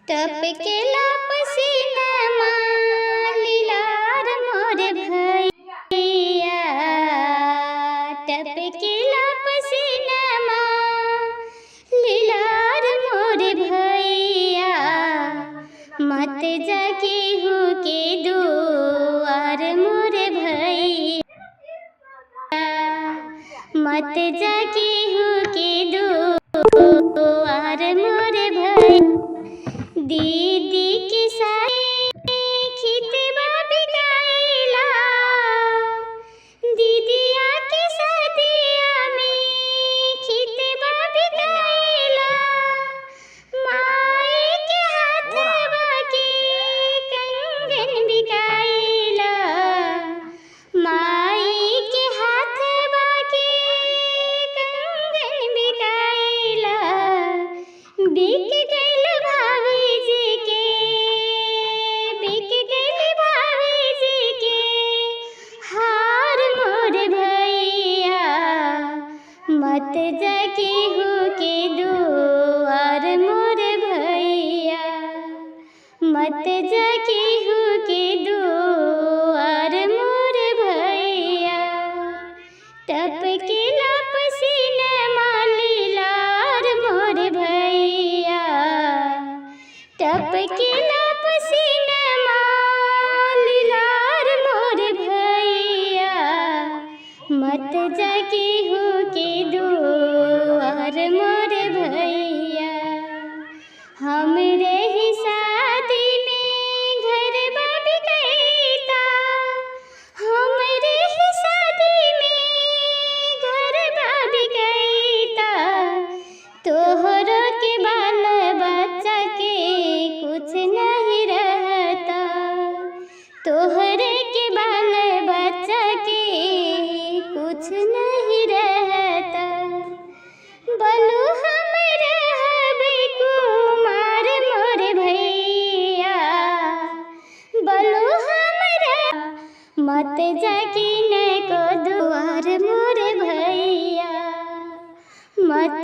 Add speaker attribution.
Speaker 1: टपकेला पसीनमा लीलार मोर भैया, टपकेला पसीनमा लीलार मोर भैया। मत जाके हो के दुआर मोर भैया, मत जाके हो के दुआर मोर भैया। दीदी के साए खितबा बिकाइला, दीदिया के सदिया में खितबा बिकाइला। माई के हाथवा के कंगन बिकाइला, माई के हाथवा के कंगन बिकाइला। बिक गइल भाभी जी के, बिक गइल भाभी जी के हार मोर भैया। मत जाके हो के दुआर मोर भैया, मत जाके हो के दुआर मोर भैया। टपकेला पसीनमा लीलार मोर भैया, टपकेला पसीनमा लीलार मोर भैया। मत जाके हो के दुआर मोर भैया। हमरे ही शादी में घरबा बिकैता, हमरे ही शादी में घरबा बिकैता। तोहरो के बाल बच्चा के कुछ नहीं रहता, तोहरे के बाल बच्चा के कुछ नहीं रहता। बोलू हम रहबे कुमार मोर भैया, बोलू हम रह। मत जाके न को दुआर मोर भैया, मत